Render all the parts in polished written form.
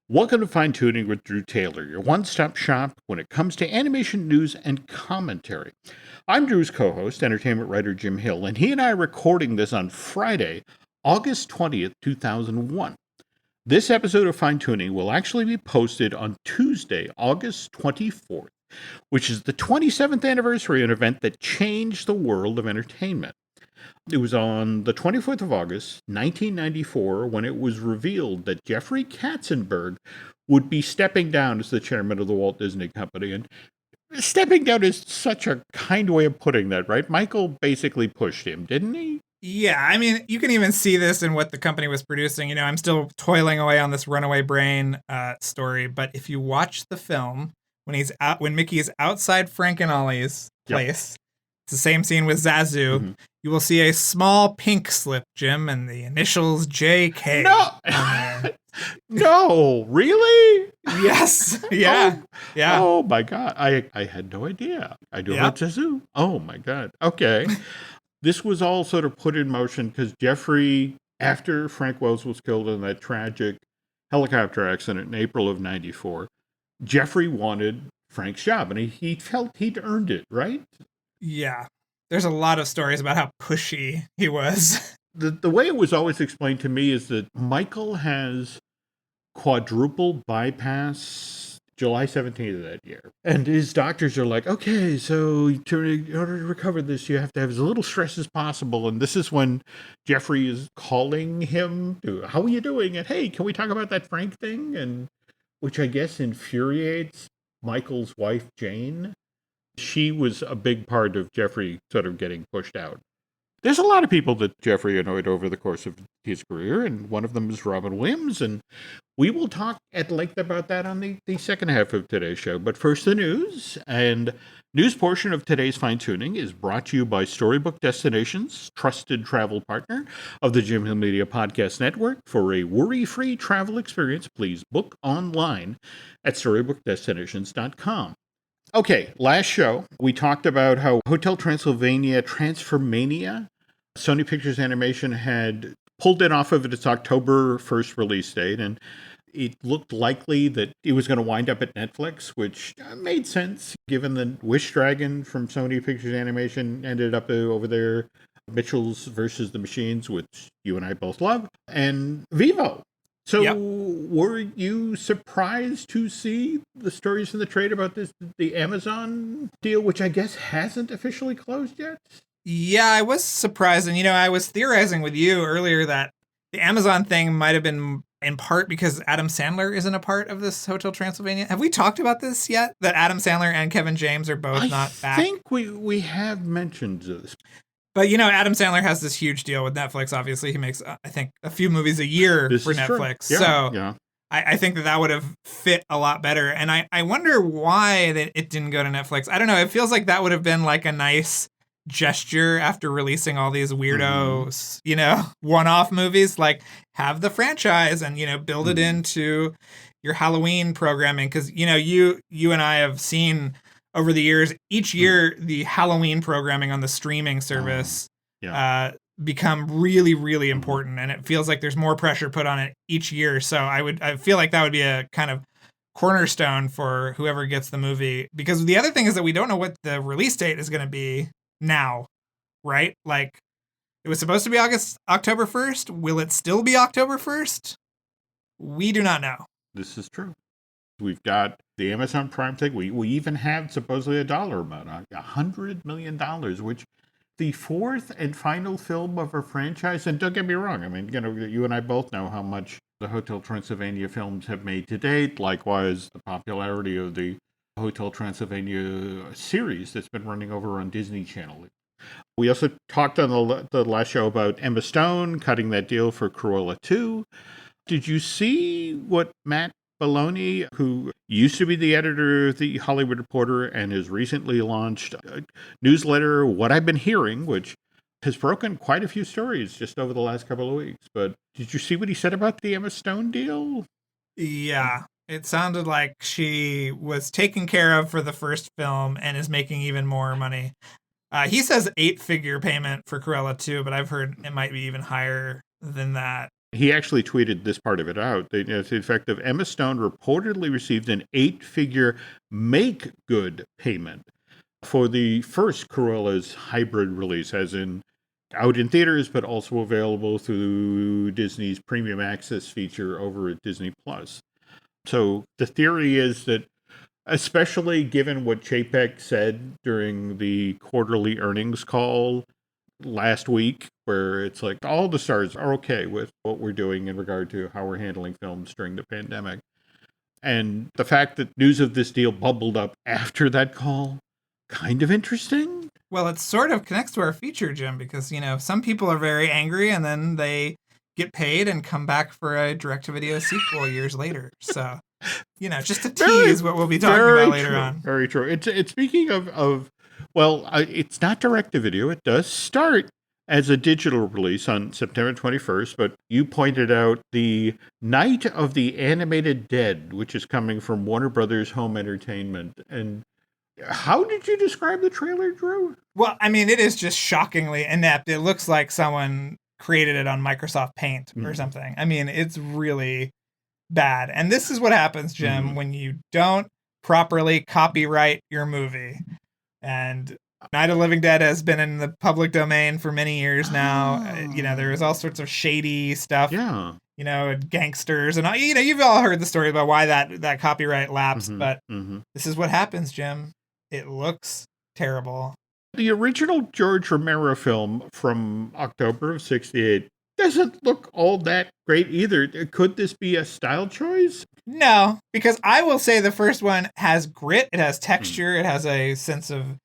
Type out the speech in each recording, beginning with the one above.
Welcome to Fine Tuning with Drew Taylor, your one-stop shop when it comes to animation news and commentary. I'm Drew's co-host, entertainment writer Jim Hill, and he and I are recording this on Friday, August 20th, 2001. This episode of Fine Tuning will actually be posted on Tuesday, August 24th, which is the 27th anniversary of an event that changed the world of entertainment. It was on the 24th of August, 1994, when it was revealed that Jeffrey Katzenberg would be stepping down as the chairman of the Walt Disney Company. And stepping down is such a kind way of putting that, right? Michael basically pushed him, didn't he? Yeah, I mean, you can even see this in what the company was producing. You know, I'm still toiling away on this Runaway Brain story, but if you watch the film, when Mickey is outside Frank and Ollie's place, it's the same scene with Zazu. Mm-hmm. You will see a small pink slip, Jim, and the initials JK. No, no, really? Yes. Yeah. Yeah. Oh my God, I had no idea. I do about Zazu. Oh my God. Okay. This was all sort of put in motion because Jeffrey, after Frank Wells was killed in that tragic helicopter accident in April of '94, Jeffrey wanted Frank's job, and he felt he'd earned it, right? Yeah. There's a lot of stories about how pushy he was. The way it was always explained to me is that Michael has quadruple bypass July 17th of that year. And his doctors are like, okay, so in order to recover this, you have to have as little stress as possible. And this is when Jeffrey is calling him, how are you doing? And hey, can we talk about that Frank thing? And which I guess infuriates Michael's wife, Jane. She was a big part of Jeffrey sort of getting pushed out. There's a lot of people that Jeffrey annoyed over the course of his career, and one of them is Robin Williams, and we will talk at length about that on the second half of today's show. But first, the news, and news portion of today's Fine Tuning is brought to you by Storybook Destinations, trusted travel partner of the Jim Hill Media Podcast Network. For a worry-free travel experience, please book online at StorybookDestinations.com. Okay, last show, we talked about how Hotel Transylvania, Transformania, Sony Pictures Animation had pulled it off of its October 1st release date, and it looked likely that it was going to wind up at Netflix, which made sense, given the Wish Dragon from Sony Pictures Animation ended up over there, Mitchell's versus the Machines, which you and I both love, and Vivo. So were you surprised to see the stories in the trade about the Amazon deal, which I guess hasn't officially closed yet? Yeah, I was surprised. And, you know, I was theorizing with you earlier that the Amazon thing might have been in part because Adam Sandler isn't a part of this Hotel Transylvania. Have we talked about this yet? That Adam Sandler and Kevin James are both not back? I think we have mentioned this. But, you know, Adam Sandler has this huge deal with Netflix. Obviously, he makes, I think, a few movies a year for Netflix. Yeah, I think that would have fit a lot better. And I wonder why that it didn't go to Netflix. I don't know. It feels like that would have been like a nice gesture after releasing all these weirdos, you know, one-off movies. Like, have the franchise and, you know, build it into your Halloween programming. Because, you know, you and I have seen over the years, each year, the Halloween programming on the streaming service become really, really important. And it feels like there's more pressure put on it each year. So I feel like that would be a kind of cornerstone for whoever gets the movie. Because the other thing is that we don't know what the release date is going to be now, right? Like, it was supposed to be October 1st. Will it still be October 1st? We do not know. This is true. We've got the Amazon Prime thing. We even have supposedly a dollar amount, $100 million, which the fourth and final film of a franchise. And don't get me wrong. I mean, you know, you and I both know how much the Hotel Transylvania films have made to date. Likewise, the popularity of the Hotel Transylvania series that's been running over on Disney Channel. We also talked on the last show about Emma Stone cutting that deal for Cruella 2. Did you see what Matt Belloni, who used to be the editor of the Hollywood Reporter and has recently launched a newsletter, What I've Been Hearing, which has broken quite a few stories just over the last couple of weeks. But did you see what he said about the Emma Stone deal? Yeah, it sounded like she was taken care of for the first film and is making even more money. He says 8-figure payment for Cruella 2, but I've heard it might be even higher than that. He actually tweeted this part of it out. To the effect of Emma Stone reportedly received an 8-figure make-good payment for the first Cruella's hybrid release, as in out in theaters, but also available through Disney's Premium Access feature over at Disney+. So the theory is that, especially given what Chapek said during the quarterly earnings call last week, where it's like all the stars are okay with what we're doing in regard to how we're handling films during the pandemic. And the fact that news of this deal bubbled up after that call, kind of interesting. Well, it sort of connects to our feature, Jim, because, some people are very angry and then they get paid and come back for a direct-to-video sequel years later. So, just to tease what we'll be talking about later on. Very true. It's speaking of it's not direct-to-video. It does start as a digital release on September 21st, but you pointed out the Night of the Animated Dead, which is coming from Warner Brothers Home Entertainment. And how did you describe the trailer, Drew? Well, it is just shockingly inept. It looks like someone created it on Microsoft Paint or something. It's really bad. And this is what happens, Jim, when you don't properly copyright your movie. And Night of the Living Dead has been in the public domain for many years now. There is all sorts of shady stuff. Yeah. Gangsters and you've all heard the story about why that copyright lapsed, but this is what happens, Jim. It looks terrible. The original George Romero film from October of '68 doesn't look all that great either. Could this be a style choice? No, because I will say the first one has grit, it has texture, it has a sense of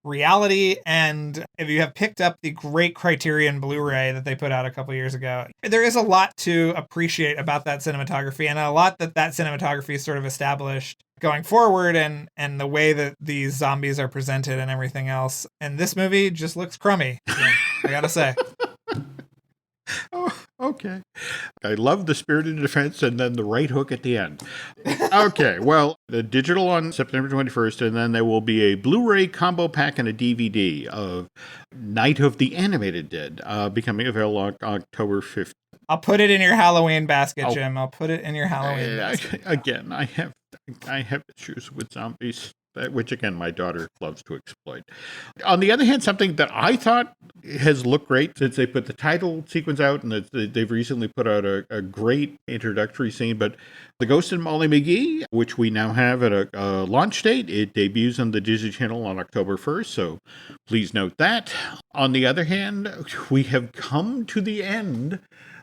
reality, and if you have picked up the great Criterion Blu-ray that they put out a couple years ago, there is a lot to appreciate about that cinematography, and a lot that cinematography is sort of established going forward, and the way that these zombies are presented and everything else. And this movie just looks crummy, I gotta say. Oh, okay. I love the spirited defense and then the right hook at the end. Okay, well, the digital on September 21st, and then there will be a Blu-ray combo pack and a DVD of Night of the Animated Dead, becoming available on October 5th. I'll put it in your Halloween basket, Jim. I'll put it in your Halloween basket. Again, I have issues with zombies, which, again, my daughter loves to exploit. On the other hand, something that I thought has looked great since they put the title sequence out, and they've recently put out a great introductory scene, but The Ghost and Molly McGee, which we now have at a launch date, it debuts on the Disney Channel on October 1st, so please note that. On the other hand, we have come to the end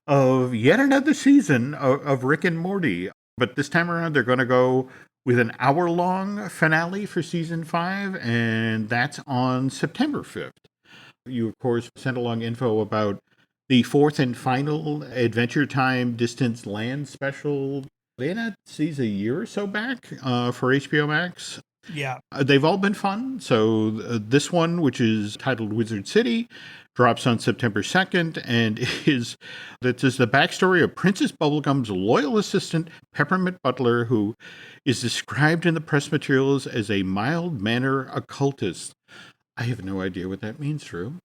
of yet another season of Rick and Morty, but this time around they're going to go with an hour-long finale for season 5, and that's on September 5th. You, of course, sent along info about the 4th and final Adventure Time Distance Land special. They had these a year or so back for HBO Max. Yeah. They've all been fun. So this one, which is titled Wizard City, drops on September 2nd, and is the backstory of Princess Bubblegum's loyal assistant, Peppermint Butler, who is described in the press materials as a mild-mannered occultist. I have no idea what that means, Drew.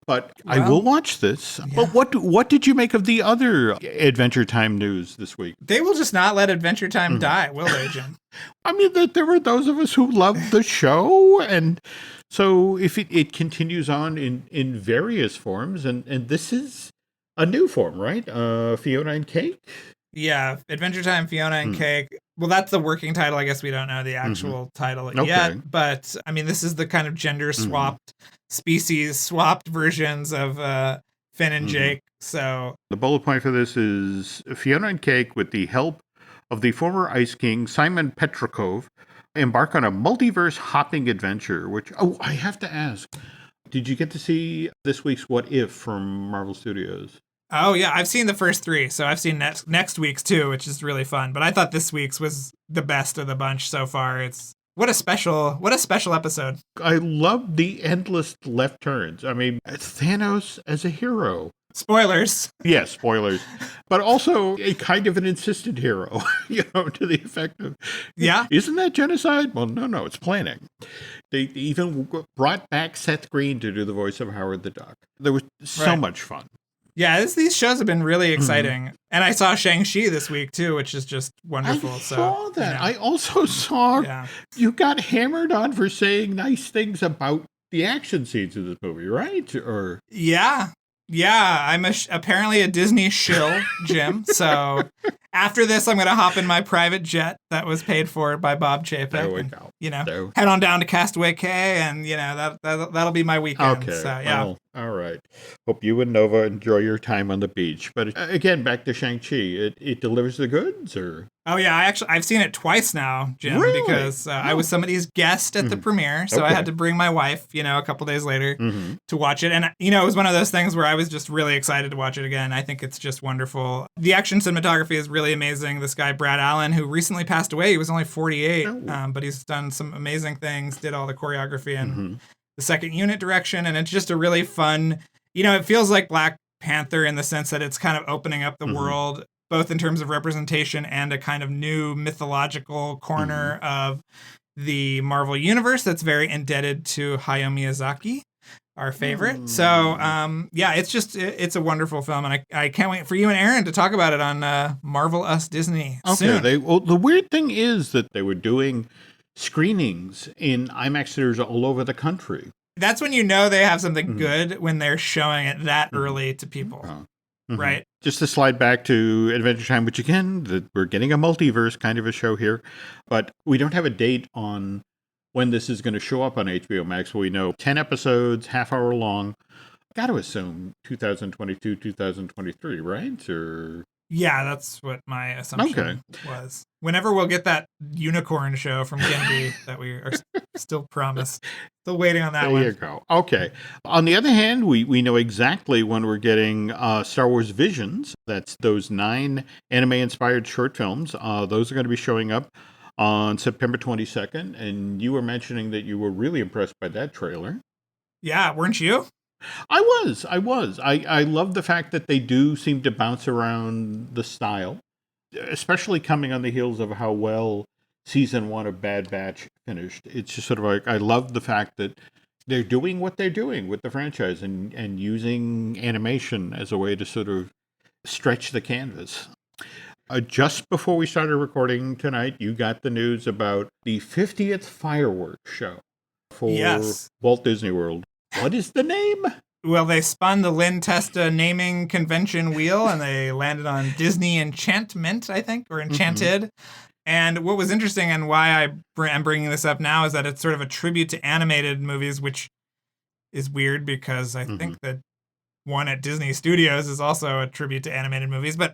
But I will watch this. Yeah. But what did you make of the other Adventure Time news this week? They will just not let Adventure Time die, will they, Jim? There were those of us who loved the show, and so if it continues on in various forms, and this is a new form, right? Fiona and Cake? Yeah, Adventure Time, Fiona and Cake. Well, that's the working title. I guess we don't know the actual title yet. But, this is the kind of gender-swapped, species-swapped versions of Finn and Jake. So the bullet point for this is Fiona and Cake, with the help of the former Ice King, Simon Petrikov, embark on a multiverse-hopping adventure, which, I have to ask, did you get to see this week's What If from Marvel Studios? Oh, yeah, I've seen the first 3, so I've seen next week's too, which is really fun. But I thought this week's was the best of the bunch so far. What a special episode. I love the endless left turns. Thanos as a hero. Spoilers. Yeah, spoilers. But also a kind of an insistent hero, to the effect of, isn't that genocide? Well, no, it's planning. They even brought back Seth Green to do the voice of Howard the Duck. There was so much fun. Yeah, these shows have been really exciting. Mm-hmm. And I saw Shang-Chi this week, too, which is just wonderful. I saw that. You know. I also saw you got hammered on for saying nice things about the action scenes of this movie, right? Or Yeah, I'm apparently a Disney shill, Jim. So after this, I'm going to hop in my private jet that was paid for by Bob Chapek. There we go. You know, head on down to Castaway Cay, and you know that'll be my weekend. Okay. So yeah. Well, all right. Hope you and Nova enjoy your time on the beach. But again, back to Shang-Chi. It delivers the goods, or? Oh yeah, I've seen it twice now, Jim, really? Because I was somebody's guest at the premiere, so I had to bring my wife, you know, a couple days later to watch it. And you know, it was one of those things where I was just really excited to watch it again. I think it's just wonderful. The action cinematography is really amazing. This guy Brad Allen, who recently passed away, he was only 48, but he's done some amazing things. Did all the choreography and the second unit direction, and it's just a really fun. You know, it feels like Black Panther in the sense that it's kind of opening up the world, both in terms of representation and a kind of new mythological corner of the Marvel Universe that's very indebted to Hayao Miyazaki, our favorite. So, yeah, it's a wonderful film, and I can't wait for you and Aaron to talk about it on Marvel Us Disney soon. The weird thing is that they were doing screenings in IMAX theaters all over the country. That's when you know they have something good, when they're showing it that early to people. Right. Just to slide back to Adventure Time, which again, we're getting a multiverse kind of a show here, but we don't have a date on when this is going to show up on HBO Max. We know 10 episodes, half hour long. Got to assume 2022, 2023, right? Or yeah, that's what my assumption was. Whenever we'll get that unicorn show from Gendy that we are still promised. Still waiting on that one. There you go. Okay. On the other hand, we know exactly when we're getting Star Wars Visions. That's those 9 anime-inspired short films. Those are going to be showing up on September 22nd. And you were mentioning that you were really impressed by that trailer. Yeah, weren't you? I was. I love the fact that they do seem to bounce around the style, especially coming on the heels of how well season 1 of Bad Batch finished. It's just sort of like, I love the fact that they're doing what they're doing with the franchise and using animation as a way to sort of stretch the canvas. Just before we started recording tonight, you got the news about the 50th fireworks show for Walt Disney World. What is the name? Well, they spun the Lynn Testa naming convention wheel, and they landed on Disney Enchantment, I think, or Enchanted. And what was interesting, and why I'm bringing this up now, is that it's sort of a tribute to animated movies, which is weird because I think that one at Disney Studios is also a tribute to animated movies. But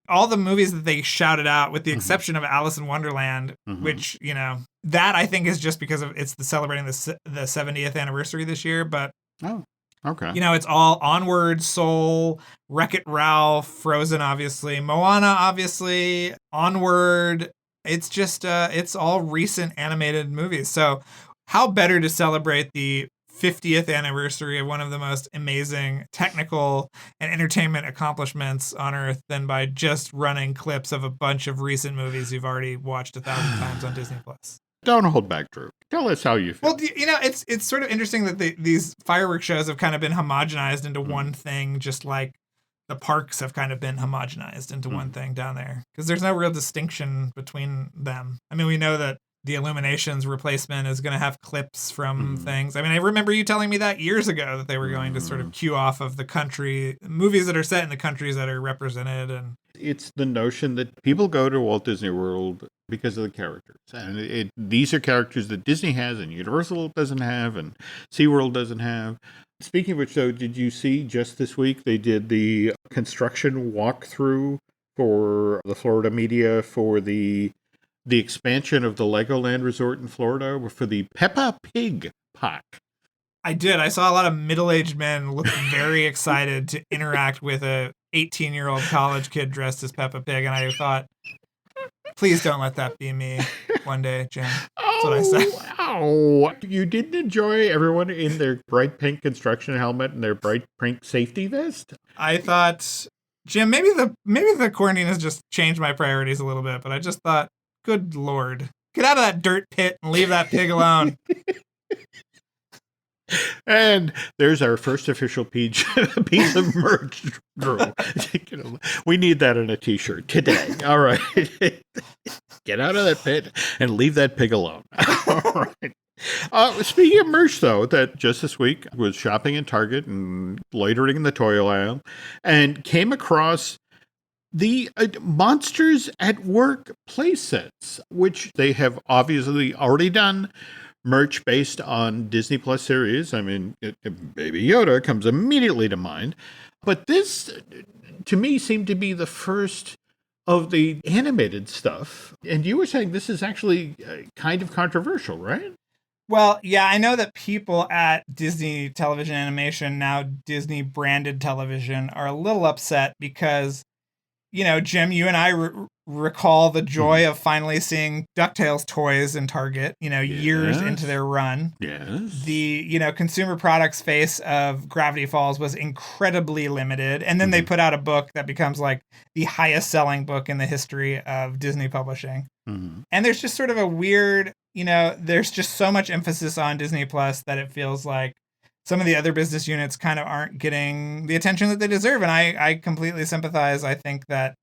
all the movies that they shouted out, with the exception of Alice in Wonderland, which, you know, that I think is just because it's celebrating the 70th anniversary this year. But you know, it's all Onward, Soul, Wreck-It Ralph, Frozen, obviously, Moana, obviously, Onward. It's just it's all recent animated movies. So how better to celebrate the 50th anniversary of one of the most amazing technical and entertainment accomplishments on Earth than by just running clips of a bunch of recent movies you've already watched 1,000 times on Disney Plus. Don't hold back, Drew. Tell us how you feel. Well, you know, it's sort of interesting that these fireworks shows have kind of been homogenized into one thing, just like the parks have kind of been homogenized into one thing down there, because there's no real distinction between them. I mean, we know that the Illuminations replacement is going to have clips from things. I mean, I remember you telling me that years ago, that they were going to sort of cue off of the country, movies that are set in the countries that are represented. And it's the notion that people go to Walt Disney World because of the characters. And these are characters that Disney has and Universal doesn't have and SeaWorld doesn't have. Speaking of which, though, did you see just this week they did the construction walkthrough for the Florida media for the expansion of the Legoland Resort in Florida for the Peppa Pig park? I did. I saw a lot of middle-aged men look very excited to interact with a 18-year-old college kid dressed as Peppa Pig, and I thought, please don't let that be me one day, Jim. That's what I said. You didn't enjoy everyone in their bright pink construction helmet and their bright pink safety vest? I thought, Jim, maybe the quarantine has just changed my priorities a little bit, but I just thought, good Lord, get out of that dirt pit and leave that pig alone. And there's our first official piece of merch, Drew. We need that in a t-shirt today. All right. Get out of that pit and leave that pig alone. All right. Speaking of merch, though, that just this week was shopping at Target and loitering in the toy aisle and came across the Monsters at Work playsets, which they have obviously already done merch based on Disney Plus series. I mean, Baby Yoda comes immediately to mind. But this, to me, seemed to be the first of the animated stuff. And you were saying this is actually kind of controversial, right? Well, yeah, I know that people at Disney Television Animation, now Disney branded television, are a little upset because, Jim, you and I recall the joy of finally seeing DuckTales toys in Target, years into their run. Yes. The, consumer products face of Gravity Falls was incredibly limited. And then they put out a book that becomes like the highest selling book in the history of Disney publishing. Mm-hmm. And there's just sort of a weird, there's just so much emphasis on Disney Plus that it feels like some of the other business units kind of aren't getting the attention that they deserve. And I completely sympathize. I think that,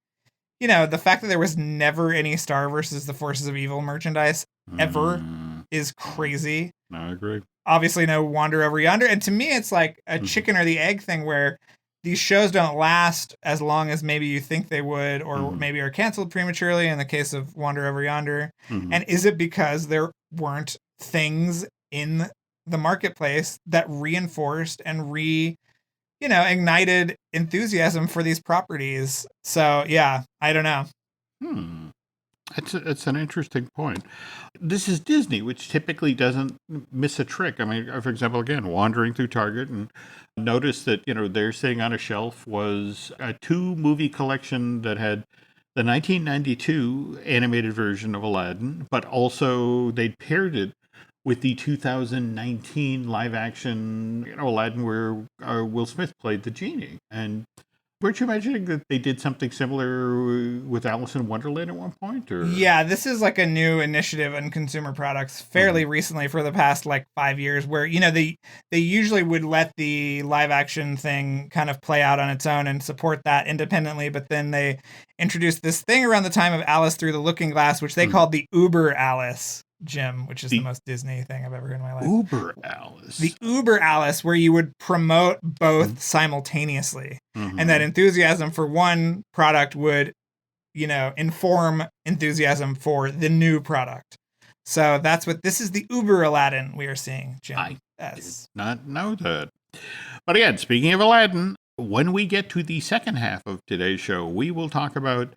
the fact that there was never any Star versus the Forces of Evil merchandise ever is crazy. I agree. Obviously, no Wander Over Yonder. And to me, it's like a chicken or the egg thing where these shows don't last as long as maybe you think they would, or maybe are canceled prematurely in the case of Wander Over Yonder. And is it because there weren't things in the marketplace that reinforced and ignited enthusiasm for these properties? So yeah, I don't know. It's an interesting point. This is Disney, which typically doesn't miss a trick. I mean, for example, again, wandering through Target and notice that, they're sitting on a shelf was a 2-movie collection that had the 1992 animated version of Aladdin, but also they'd paired it with the 2019 live action, Aladdin, where Will Smith played the genie. And weren't you imagining that they did something similar with Alice in Wonderland at one point? Or? Yeah, this is like a new initiative in consumer products fairly recently for the past 5 years where, they usually would let the live action thing kind of play out on its own and support that independently. But then they introduced this thing around the time of Alice Through the Looking Glass, which they called the Uber Alice, Jim, which is the most Disney thing I've ever heard in my life. Uber Alice. The Uber Alice, where you would promote both simultaneously. And that enthusiasm for one product would, inform enthusiasm for the new product. So this is the Uber Aladdin we are seeing, Jim. I did not know that. But again, speaking of Aladdin, when we get to the second half of today's show, we will talk about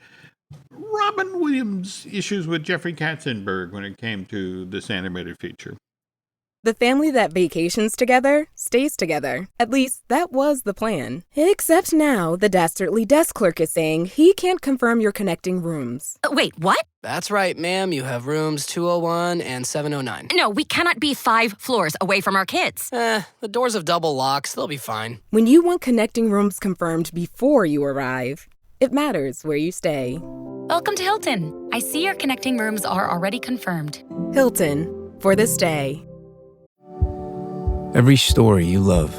Robin Williams' issues with Jeffrey Katzenberg when it came to this animated feature. The family that vacations together stays together. At least, that was the plan. Except now, the dastardly desk clerk is saying he can't confirm your connecting rooms. Wait, what? That's right, ma'am. You have rooms 201 and 709. No, we cannot be 5 floors away from our kids. The doors have double locks. They'll be fine. When you want connecting rooms confirmed before you arrive, it matters where you stay. Welcome to Hilton. I see your connecting rooms are already confirmed. Hilton, for the stay. Every story you love,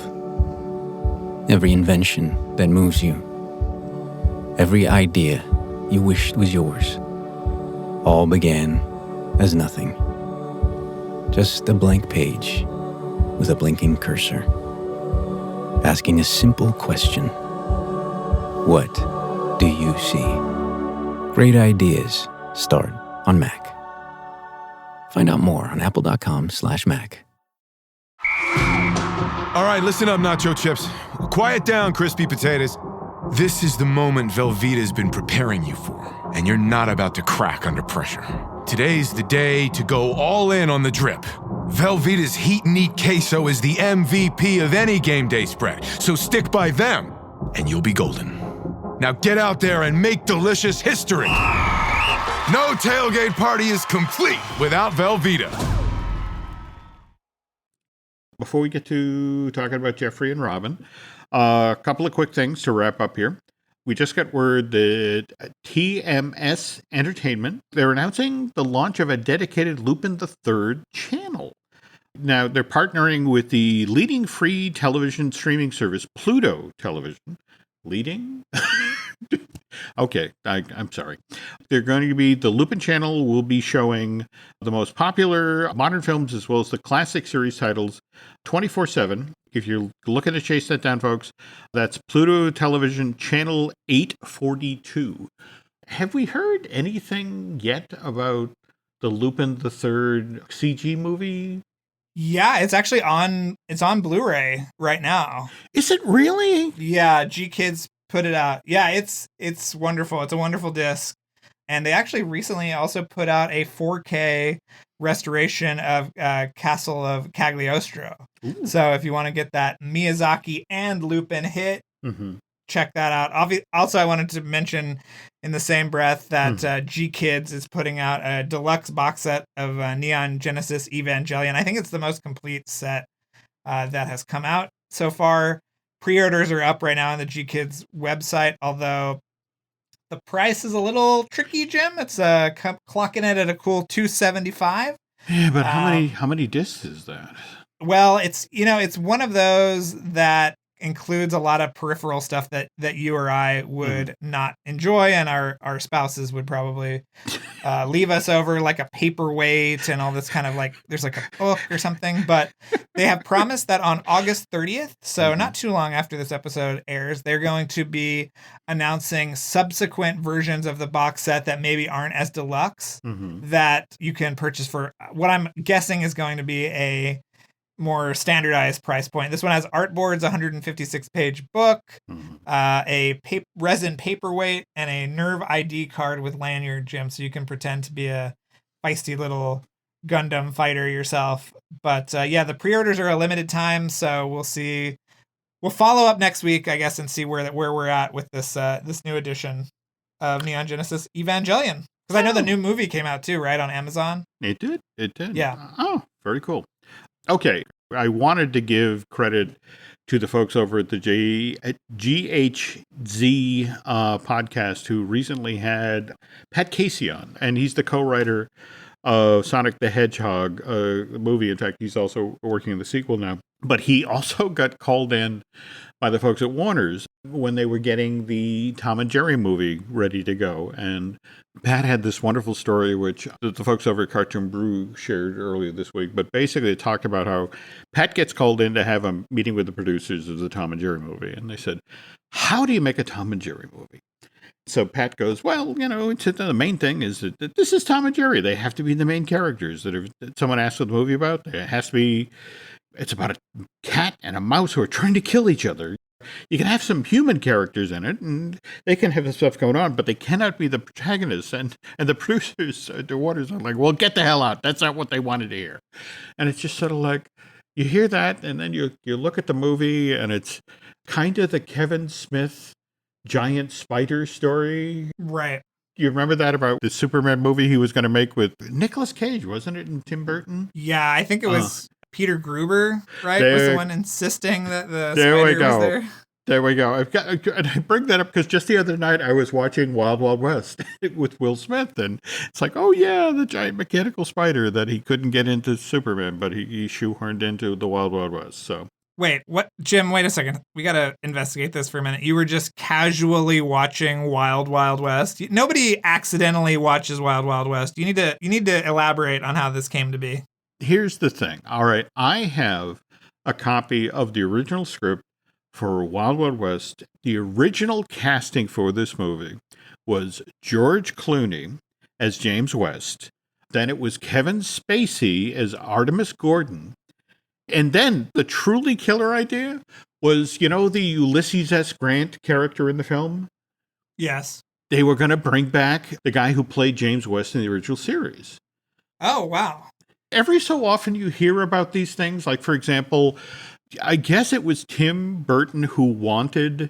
every invention that moves you, every idea you wished was yours, all began as nothing. Just a blank page with a blinking cursor, asking a simple question. What do you see? Great ideas start on Mac. Find out more on apple.com/Mac. All right, listen up, nacho chips. Quiet down, crispy potatoes. This is the moment Velveeta's been preparing you for, and you're not about to crack under pressure. Today's the day to go all in on the drip. Velveeta's Heat and Eat Queso is the MVP of any game day spread, so stick by them, and you'll be golden. Now get out there and make delicious history. No tailgate party is complete without Velveeta. Before we get to talking about Jeffrey and Robin, a couple of quick things to wrap up here. We just got word that TMS Entertainment, they're announcing the launch of a dedicated Lupin III channel. Now, they're partnering with the leading free television streaming service, Pluto Television. Leading? Okay, I'm sorry. They're going to be, the Lupin channel will be showing the most popular modern films as well as the classic series titles 24/7. If you're looking to chase that down, folks, that's Pluto Television Channel 842. Have we heard anything yet about the Lupin the Third CG movie? Yeah, it's actually on Blu-ray right now. Is it really? Yeah, G-Kids put it out. Yeah, it's wonderful. It's a wonderful disc. And they actually recently also put out a 4K restoration of Castle of Cagliostro. Ooh. So if you want to get that Miyazaki and Lupin hit, check that out. Also, I wanted to mention in the same breath that G-Kids is putting out a deluxe box set of Neon Genesis Evangelion. I think it's the most complete set that has come out so far. Pre-orders are up right now on the G-Kids website, although the price is a little tricky, Jim. It's clocking it at a cool $275. Yeah, but how many discs is that? Well, it's one of those that includes a lot of peripheral stuff that you or I would not enjoy, and our spouses would probably leave us over, like a paperweight and all this kind of like, there's like a book or something. But they have promised that on August 30th, so not too long after this episode airs, they're going to be announcing subsequent versions of the box set that maybe aren't as deluxe that you can purchase for what I'm guessing is going to be a more standardized price point. This one has artboards, 156-page book, a resin paperweight, and a Nerve ID card with lanyard, Jim, so you can pretend to be a feisty little Gundam fighter yourself. But yeah, the pre-orders are a limited time, so we'll see. We'll follow up next week, I guess, and see where we're at with this new edition of Neon Genesis Evangelion. Because I know the new movie came out too, right, on Amazon? It did. Yeah. Oh, very cool. Okay, I wanted to give credit to the folks over at the GHZ podcast who recently had Pat Casey on, and he's the co-writer of Sonic the Hedgehog movie. In fact, he's also working on the sequel now. But he also got called in by the folks at Warner's when they were getting the Tom and Jerry movie ready to go. And Pat had this wonderful story, which the folks over at Cartoon Brew shared earlier this week. But basically, they talked about how Pat gets called in to have a meeting with the producers of the Tom and Jerry movie. And they said, how do you make a Tom and Jerry movie? So Pat goes, well, the main thing is that this is Tom and Jerry. They have to be the main characters that someone asked what the movie about. It has to be, it's about a cat and a mouse who are trying to kill each other. You can have some human characters in it, and they can have the stuff going on, but they cannot be the protagonists. And the producers, the Waters, are like, well, get the hell out. That's not what they wanted to hear. And it's just sort of like, you hear that, and then you look at the movie, and it's kind of the Kevin Smith giant spider story. Right. You remember that about the Superman movie he was going to make with Nicolas Cage, wasn't it, and Tim Burton? Yeah, I think it was Peter Gruber, right? Was the one insisting that the spider was there. There we go. And I bring that up because just the other night I was watching Wild Wild West with Will Smith, and it's like, oh yeah, the giant mechanical spider that he couldn't get into Superman, but he shoehorned into the Wild Wild West. So wait, what, Jim? Wait a second. We got to investigate this for a minute. You were just casually watching Wild Wild West. Nobody accidentally watches Wild Wild West. You need to elaborate on how this came to be. Here's the thing. All right, I have a copy of the original script for Wild Wild West. The original casting for this movie was George Clooney as James West. Then it was Kevin Spacey as Artemis Gordon. And then the truly killer idea was, the Ulysses S. Grant character in the film? Yes. They were going to bring back the guy who played James West in the original series. Oh, wow. Every so often you hear about these things. Like, for example, I guess it was Tim Burton who wanted,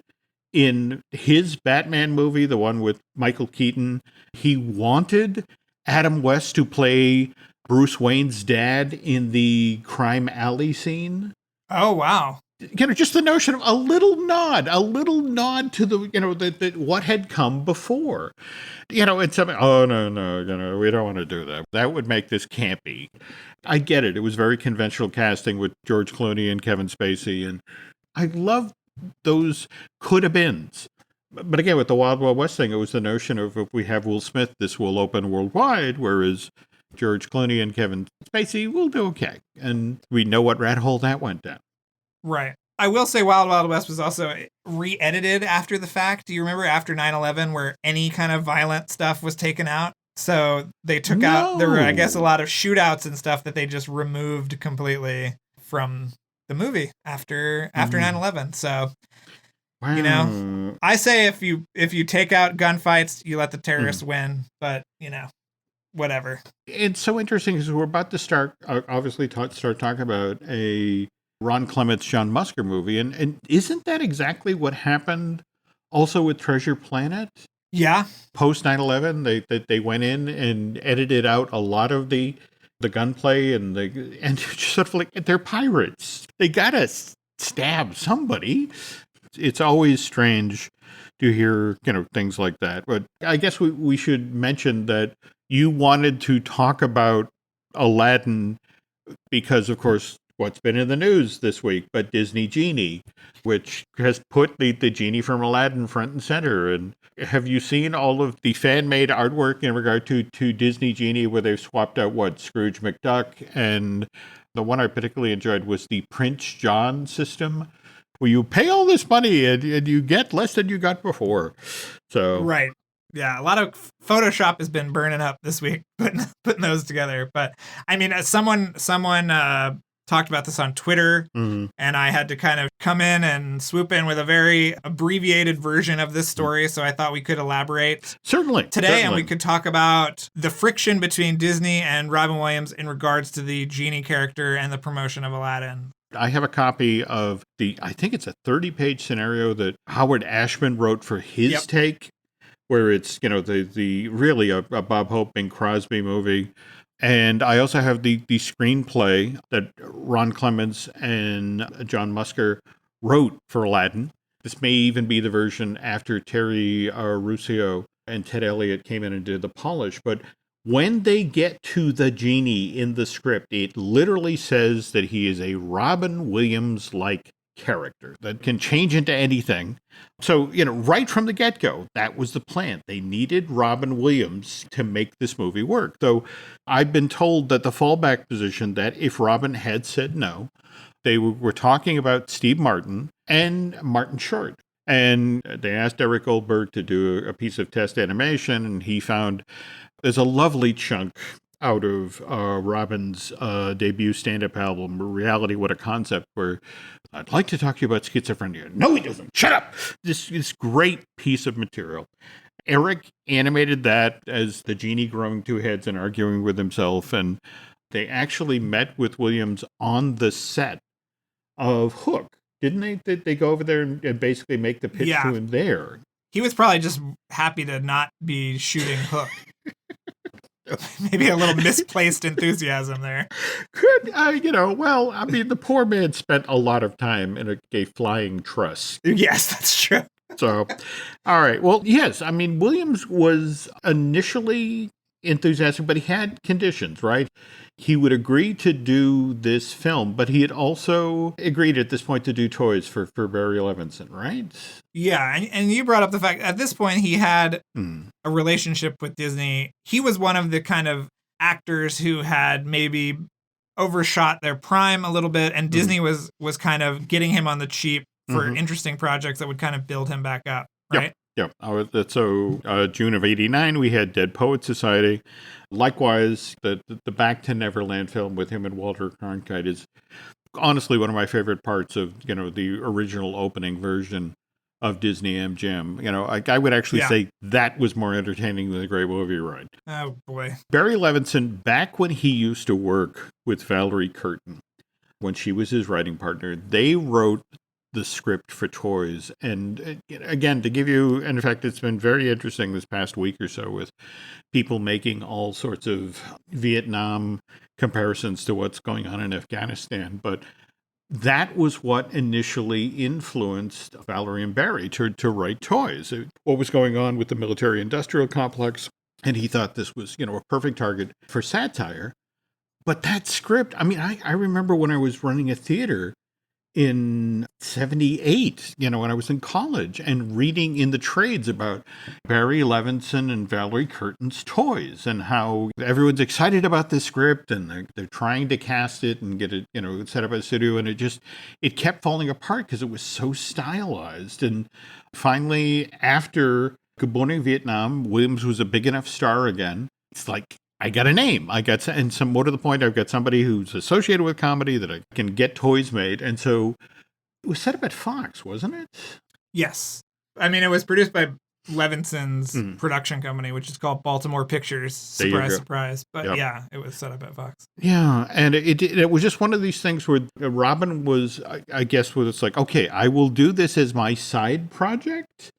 in his Batman movie, the one with Michael Keaton, he wanted Adam West to play Bruce Wayne's dad in the crime alley scene. Oh, wow. just the notion of a little nod to the, what had come before. It's something, oh, no, we don't want to do that. That would make this campy. I get it. It was very conventional casting with George Clooney and Kevin Spacey, and I love those could-have-beens. But again, with the Wild Wild West thing, it was the notion of if we have Will Smith, this will open worldwide, whereas George Clooney and Kevin Spacey will do okay. And we know what rat hole that went down. Right. I will say Wild Wild West was also re-edited after the fact. Do you remember after 9/11 where any kind of violent stuff was taken out? So they took out, there were, I guess, a lot of shootouts and stuff that they just removed completely from the movie after 9/11. So, wow. I say if you take out gunfights, you let the terrorists win, but, whatever. It's so interesting because we're about to start talking about a Ron Clements, John Musker movie. And isn't that exactly what happened also with Treasure Planet? Yeah. Post 9/11, they went in and edited out a lot of the gunplay and just sort of like, they're pirates. They gotta stab somebody. It's always strange to hear, things like that. But I guess we should mention that you wanted to talk about Aladdin because, of course, what's been in the news this week, but Disney Genie, which has put the Genie from Aladdin front and center. And have you seen all of the fan-made artwork in regard to Disney Genie where they've swapped out, Scrooge McDuck? And the one I particularly enjoyed was the Prince John system, where you pay all this money and you get less than you got before. So right. Yeah, a lot of Photoshop has been burning up this week, putting those together. But I mean, someone talked about this on Twitter, and I had to kind of come in and swoop in with a very abbreviated version of this story. So I thought we could elaborate today, and we could talk about the friction between Disney and Robin Williams in regards to the Genie character and the promotion of Aladdin. I have a copy of I think it's a 30-page scenario that Howard Ashman wrote for his take, where it's, the really a Bob Hope and Crosby movie. And I also have the screenplay that Ron Clements and John Musker wrote for Aladdin. This may even be the version after Terry Russo and Ted Elliott came in and did the polish. But when they get to the Genie in the script, it literally says that he is a Robin Williams-like character that can change into anything. So, right from the get-go, that was the plan. They needed Robin Williams to make this movie work. Though I've been told that the fallback position, that if Robin had said no, they were talking about Steve Martin and Martin Short. And they asked Eric Goldberg to do a piece of test animation, and he found there's a lovely chunk out of Robin's debut stand-up album, Reality, What a Concept, where I'd like to talk to you about schizophrenia. No, he doesn't. Shut up! This great piece of material. Eric animated that as the Genie growing two heads and arguing with himself, and they actually met with Williams on the set of Hook. Didn't they? Did they go over there and basically make the pitch to him there? He was probably just happy to not be shooting Hook. Maybe a little misplaced enthusiasm there. The poor man spent a lot of time in a flying truss. Yes, that's true. So, all right. Well, yes. I mean, Williams was initially enthusiastic, but he had conditions, right? He would agree to do this film, but he had also agreed at this point to do toys for Barry Levinson, right? Yeah, and you brought up the fact at this point he had a relationship with Disney. He was one of the kind of actors who had maybe overshot their prime a little bit, and Disney was kind of getting him on the cheap for interesting projects that would kind of build him back up, right? Yep. So June of '89, we had Dead Poets Society. Likewise, the Back to Neverland film with him and Walter Cronkite is honestly one of my favorite parts of, the original opening version of Disney MGM. I would actually say that was more entertaining than the Great Movie Ride. Oh, boy. Barry Levinson, back when he used to work with Valerie Curtin, when she was his writing partner, they wrote the script for Toys. And again, to give you, and in fact, it's been very interesting this past week or so with people making all sorts of Vietnam comparisons to what's going on in Afghanistan. But that was what initially influenced Valerie and Barry to write toys. What was going on with the military-industrial complex, and he thought this was, a perfect target for satire. But that script, I remember when I was running a theater in 78, when I was in college, and reading in the trades about Barry Levinson and Valerie Curtin's toys and how everyone's excited about this script and they're trying to cast it and get it, set up at a studio. And it kept falling apart because it was so stylized. And finally, after Good Morning Vietnam, Williams was a big enough star again. It's like, I got a name. And more to the point, I've got somebody who's associated with comedy that I can get toys made. And so it was set up at Fox, wasn't it? Yes. It was produced by Levinson's production company, which is called Baltimore Pictures. Surprise, surprise. But yeah, it was set up at Fox. Yeah. And it was just one of these things where Robin was, I guess, where it's like, okay, I will do this as my side project,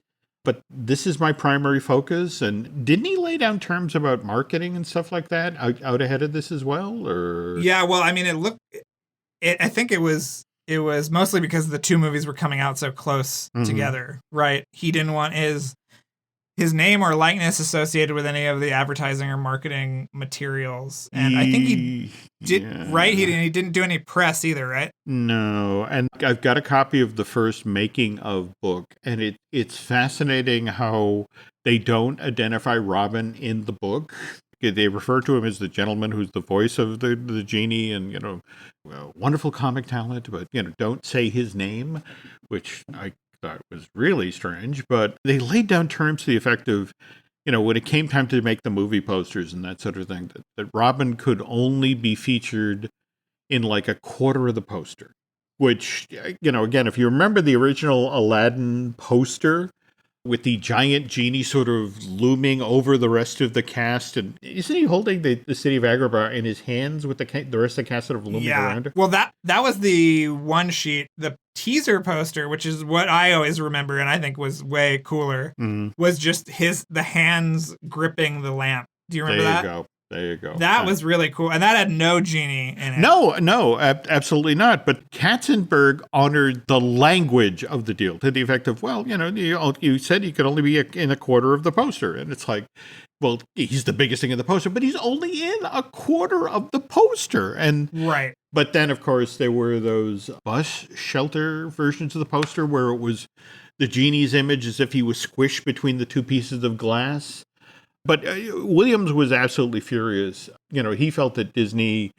but this is my primary focus. And didn't he lay down terms about marketing and stuff like that out ahead of this as well? Or yeah, well, I think it was mostly because the two movies were coming out so close together, right? He didn't want his name or likeness associated with any of the advertising or marketing materials. And I think he did, right? He didn't do any press either, right? No. And I've got a copy of the first making of book, and it's fascinating how they don't identify Robin in the book. They refer to him as the gentleman who's the voice of the genie and, wonderful comic talent, but, don't say his name, which I thought was really strange. But they laid down terms to the effect of, when it came time to make the movie posters and that sort of thing, that Robin could only be featured in like a quarter of the poster, which, again, if you remember the original Aladdin poster with the giant genie sort of looming over the rest of the cast, and isn't he holding the city of Agrabah in his hands with the rest of the cast sort of looming around her? Well, that was the one sheet. The teaser poster, which is what I always remember and I think was way cooler, was just the hands gripping the lamp. Do you remember that? There you go. That was really cool. And that had no genie in it. No, absolutely not. But Katzenberg honored the language of the deal to the effect of, well, you said you could only be in a quarter of the poster. And it's like, well, he's the biggest thing in the poster, but he's only in a quarter of the poster. And right. But then, of course, there were those bus shelter versions of the poster where it was the genie's image as if he was squished between the two pieces of glass. But Williams was absolutely furious. He felt that Disney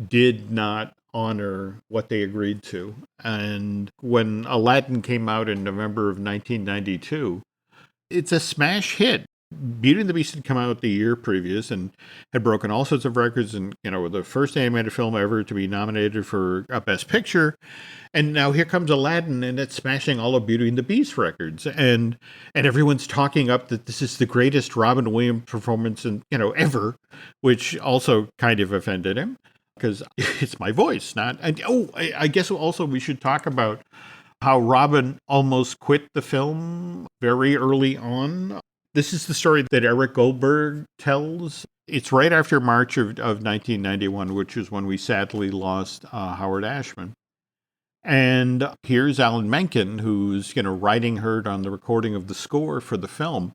did not honor what they agreed to. And when Aladdin came out in November of 1992, it's a smash hit. Beauty and the Beast had come out the year previous and had broken all sorts of records, and the first animated film ever to be nominated for a Best Picture. And now here comes Aladdin, and it's smashing all of Beauty and the Beast records, and everyone's talking up that this is the greatest Robin Williams performance ever, which also kind of offended him because it's my voice, not. And I guess also we should talk about how Robin almost quit the film very early on. This is the story that Eric Goldberg tells. It's right after March of 1991, which is when we sadly lost Howard Ashman. And here's Alan Menken, who's writing herd on the recording of the score for the film.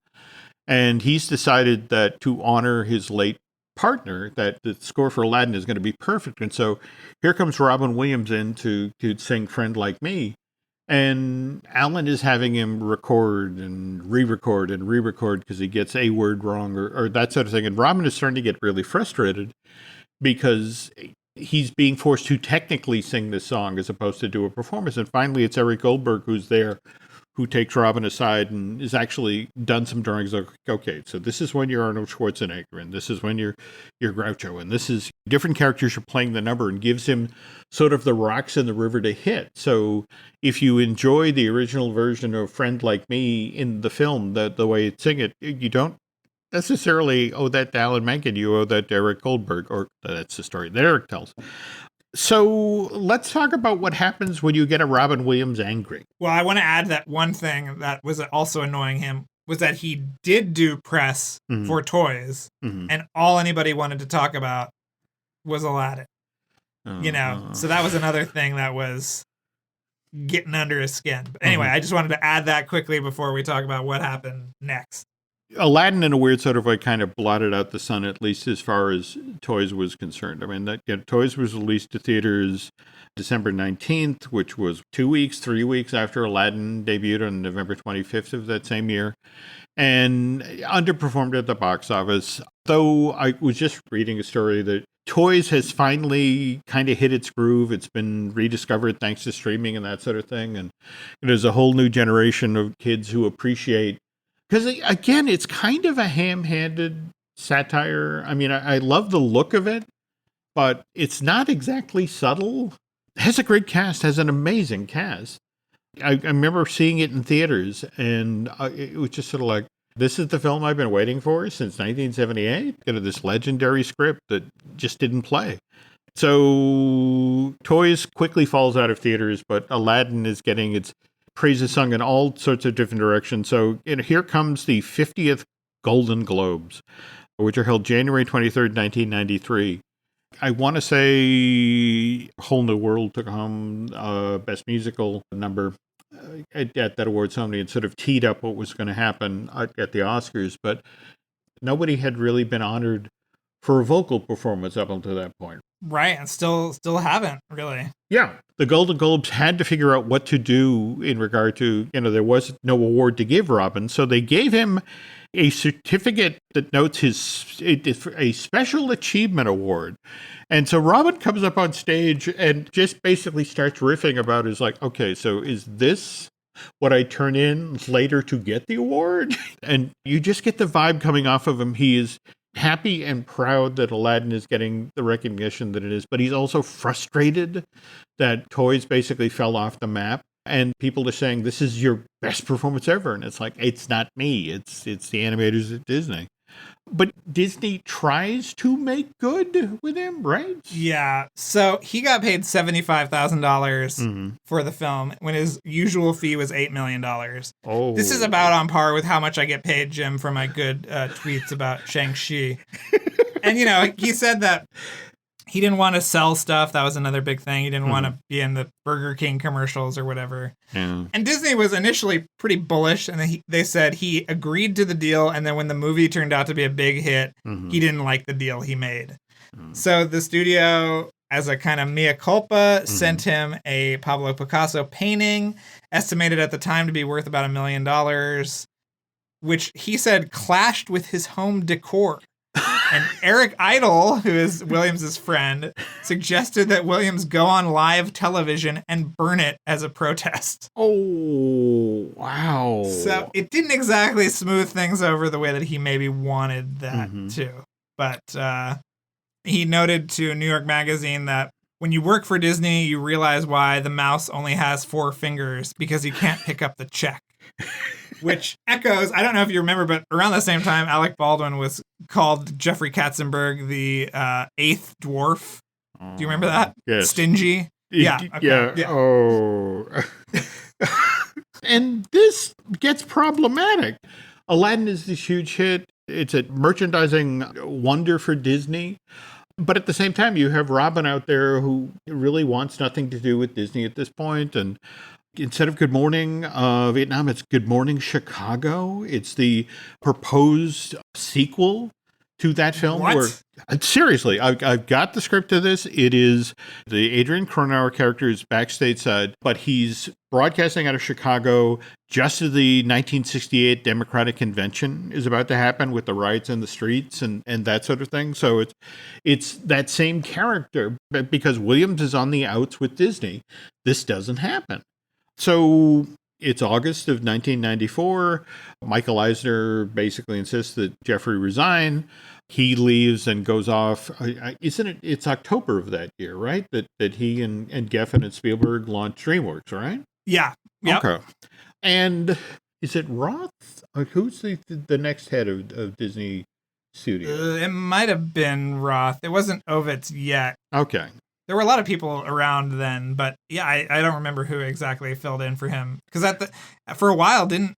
And he's decided that to honor his late partner, that the score for Aladdin is going to be perfect. And so here comes Robin Williams in to sing Friend Like Me. And Alan is having him record and re-record because he gets a word wrong or that sort of thing. And Robin is starting to get really frustrated because he's being forced to technically sing this song as opposed to do a performance. And finally, it's Eric Goldberg who's there, who takes Robin aside and has actually done some drawings. Like, okay, so this is when you're Arnold Schwarzenegger, and this is when you're Groucho, and this is different characters you're playing the number, and gives him sort of the rocks in the river to hit. So if you enjoy the original version of Friend Like Me in the film, the way it's sing it, you don't necessarily owe that to Alan Menken. You owe that to Eric Goldberg, or that's the story that Eric tells. So let's talk about what happens when you get a Robin Williams angry. Well, I want to add that one thing that was also annoying him was that he did do press for toys, and all anybody wanted to talk about was Aladdin. So that was another thing that was getting under his skin. But anyway, I just wanted to add that quickly before we talk about what happened next. Aladdin, in a weird sort of way, kind of blotted out the sun, at least as far as Toys was concerned. I mean, Toys was released to theaters December 19th, which was 3 weeks after Aladdin debuted on November 25th of that same year, and underperformed at the box office. Though I was just reading a story that Toys has finally kind of hit its groove. It's been rediscovered thanks to streaming and that sort of thing. And there's a whole new generation of kids who appreciate, because again, it's kind of a ham-handed satire. I mean, I love the look of it, but it's not exactly subtle. It has a great cast, has an amazing cast. I remember seeing it in theaters, and it was just sort of like, this is the film I've been waiting for since 1978. This legendary script that just didn't play. So Toys quickly falls out of theaters, but Aladdin is getting its praises sung in all sorts of different directions. So here comes the 50th Golden Globes, which are held January 23rd, 1993. I want to say Whole New World took home Best Musical number at that award ceremony and sort of teed up what was going to happen at the Oscars, but nobody had really been honored for a vocal performance up until that point. Right, and still haven't, really. Yeah, the Golden Globes had to figure out what to do in regard to, there was no award to give Robin, so they gave him a certificate that notes a special achievement award. And so Robin comes up on stage and just basically starts riffing about okay, so is this what I turn in later to get the award? And you just get the vibe coming off of him. He is happy and proud that Aladdin is getting the recognition that it is, but he's also frustrated that Toys basically fell off the map. And people are saying, this is your best performance ever. And it's like, it's not me. It's the animators at Disney. But Disney tries to make good with him, right? Yeah. So he got paid $75,000 for the film when his usual fee was $8 million. Oh. This is about on par with how much I get paid, Jim, for my good tweets about Shang-Chi. And, he said that he didn't want to sell stuff. That was another big thing. He didn't want to be in the Burger King commercials or whatever. Yeah. And Disney was initially pretty bullish, and they said he agreed to the deal, and then when the movie turned out to be a big hit, he didn't like the deal he made. So the studio, as a kind of mea culpa, sent him a Pablo Picasso painting, estimated at the time to be worth about $1 million, which he said clashed with his home decor. And Eric Idle, who is Williams' friend, suggested that Williams go on live television and burn it as a protest. Oh, wow. So it didn't exactly smooth things over the way that he maybe wanted that to. But he noted to New York Magazine that when you work for Disney, you realize why the mouse only has 4 fingers, because you can't pick up the check. Which echoes, I don't know if you remember, but around the same time, Alec Baldwin was called Jeffrey Katzenberg the 8th dwarf. Do you remember that? Yes. Stingy? Yeah. Okay. Yeah. Oh. And this gets problematic. Aladdin is this huge hit. It's a merchandising wonder for Disney. But at the same time, you have Robin out there who really wants nothing to do with Disney at this point. And instead of Good Morning Vietnam, it's Good Morning Chicago. It's the proposed sequel to that film. What? Seriously, I've got the script of this. It is the Adrian Cronauer character is backstage side, but he's broadcasting out of Chicago just as the 1968 Democratic Convention is about to happen with the riots in the streets and that sort of thing. So it's that same character, but because Williams is on the outs with Disney, this doesn't happen. So it's August of 1994. Michael Eisner basically insists that Jeffrey resign. He leaves and goes off. Isn't it? It's October of that year, right? That he and Geffen and Spielberg launched DreamWorks, right? Yeah. Yep. Okay. And is it Roth? Who's the next head of Disney Studios? It might have been Roth. It wasn't Ovitz yet. Okay. There were a lot of people around then, but yeah, I don't remember who exactly filled in for him. Because for a while, wasn't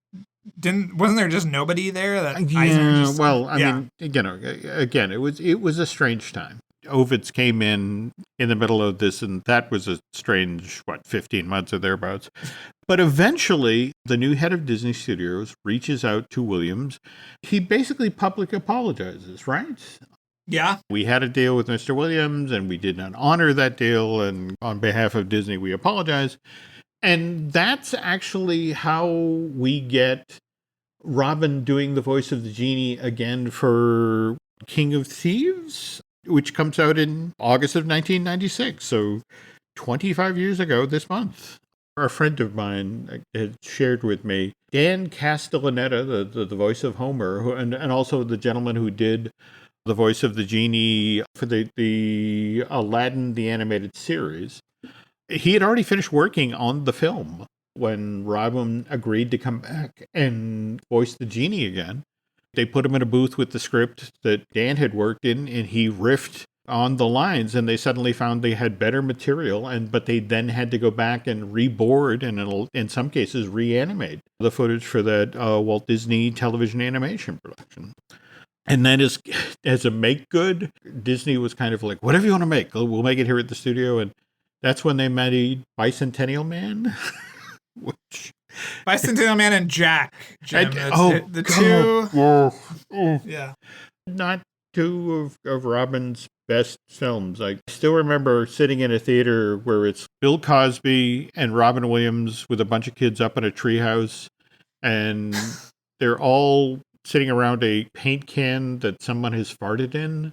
there just nobody there? That yeah. Well, I mean, again, it was a strange time. Ovitz came in the middle of this, and that was a strange, 15 months or thereabouts. But eventually, the new head of Disney Studios reaches out to Williams. He basically publicly apologizes, right? Yeah. We had a deal with Mr. Williams, and we did not honor that deal, and on behalf of Disney, we apologize. And that's actually how we get Robin doing the voice of the genie again for King of Thieves, which comes out in August of 1996, so 25 years ago this month. A friend of mine had shared with me Dan Castellaneta, the voice of Homer, and also the gentleman who did the voice of the genie for the Aladdin, the animated series. He had already finished working on the film when Robin agreed to come back and voice the genie again. They put him in a booth with the script that Dan had worked in, and he riffed on the lines, and they suddenly found they had better material, but they then had to go back and reboard and in some cases reanimate the footage for that Walt Disney television animation production. And then as a make good, Disney was kind of like, whatever you want to make, we'll make it here at the studio. And that's when they made Bicentennial Man. Bicentennial Man and Jack, Jim. The two. Yeah. Not two of Robin's best films. I still remember sitting in a theater where it's Bill Cosby and Robin Williams with a bunch of kids up in a treehouse, and they're all sitting around a paint can that someone has farted in,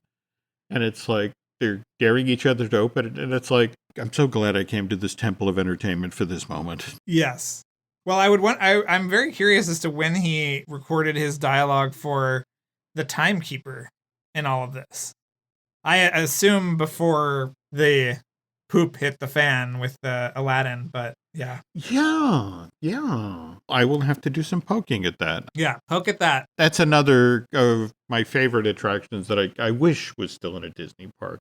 and it's like they're daring each other to open it, and it's like, I'm so glad I came to this temple of entertainment for this moment. Yes. Well, I'm very curious as to when he recorded his dialogue for the Timekeeper in all of this. I assume before the poop hit the fan with the Aladdin, but yeah. Yeah. I will have to do some poking at that. Yeah, poke at that. That's another of my favorite attractions that I wish was still in a Disney park.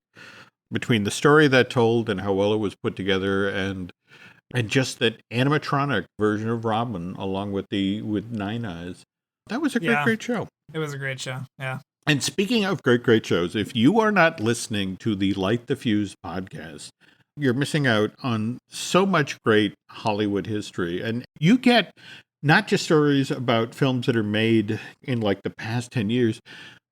Between the story that told and how well it was put together, and just that animatronic version of Robin along with Nine Eyes. That was a great show. It was a great show. Yeah. And speaking of great shows, if you are not listening to the Light the Fuse podcast, you're missing out on so much great Hollywood history. And you get not just stories about films that are made in like the past 10 years.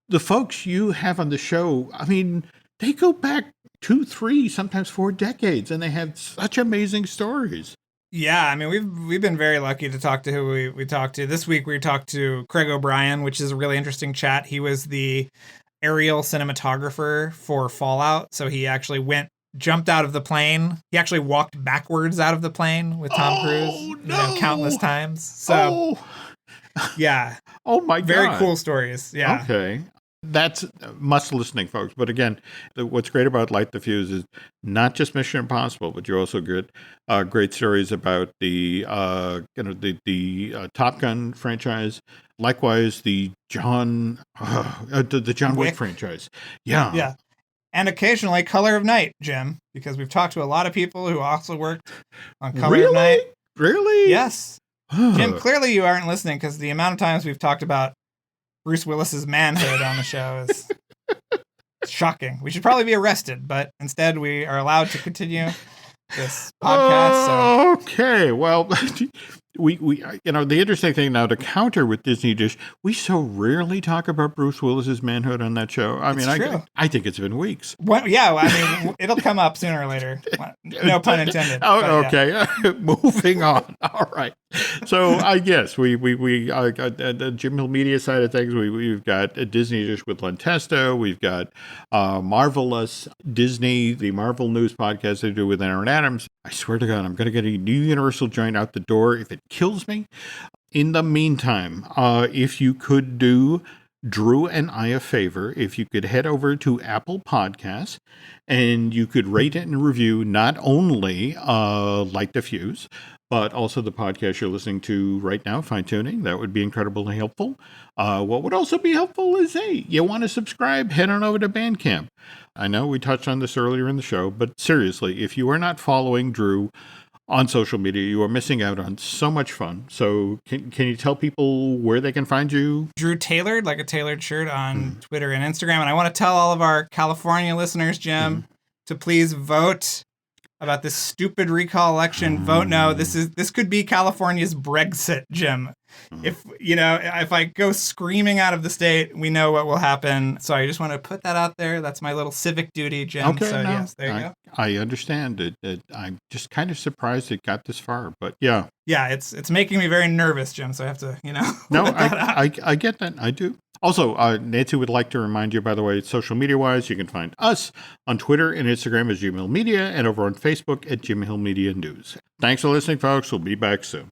The folks you have on the show, I mean, they go back 2, 3, sometimes 4 decades, and they have such amazing stories. Yeah, I mean, we've been very lucky to talk to who we talked to. This week we talked to Craig O'Brien, which is a really interesting chat. He was the aerial cinematographer for Fallout, so he actually jumped out of the plane. He actually walked backwards out of the plane with Tom Cruise, countless times. So, yeah. Oh my God. Very cool stories. Yeah. Okay. That's must listening, folks. But again, what's great about Light the Fuse is not just Mission Impossible, but you also get great stories about the Top Gun franchise. Likewise, the John Wick franchise. Yeah. Yeah. And occasionally Color of Night, Jim, because we've talked to a lot of people who also worked on Color of Night. Really? Yes. Jim, clearly you aren't listening because the amount of times we've talked about Bruce Willis's manhood on the show is shocking. We should probably be arrested, but instead we are allowed to continue this podcast. Okay, well, we the interesting thing now to counter with Disney Dish, we so rarely talk about Bruce Willis's manhood on that show. I mean, I think it's been weeks. Well, yeah, I mean, it'll come up sooner or later. No pun intended. Oh, okay. Yeah. Moving on. All right. So I guess we the Jim Hill Media side of things, we've got Disney Dish with Lantesto. We've got Marvelous Disney, the Marvel News podcast they do with Aaron Adams. I swear to God, I'm going to get a new Universal joint out the door if it kills me. In the meantime, if you could do Drew and I a favor, if you could head over to Apple Podcasts and you could rate it and review not only Light the Fuse, but also the podcast you're listening to right now, Fine Tuning. That would be incredibly helpful. What would also be helpful is, hey, you want to subscribe, head on over to Bandcamp. I know we touched on this earlier in the show, but seriously, if you are not following Drew on social media. You are missing out on so much fun. So can you tell people where they can find you? Drew Tailored, like a tailored shirt, on Twitter and Instagram. And I want to tell all of our California listeners, Jim, to please vote about this stupid recall election. Vote no. This could be California's Brexit, Jim. If I go screaming out of the state, we know what will happen. So I just want to put that out there. That's my little civic duty, Jim. Okay, so yes, there you go. I understand it. I'm just kind of surprised it got this far, but yeah. Yeah, it's making me very nervous, Jim. So I have to, No, I get that. I do. Also, Nancy would like to remind you, by the way, social media-wise, you can find us on Twitter and Instagram as Jim Hill Media and over on Facebook at Jim Hill Media News. Thanks for listening, folks. We'll be back soon.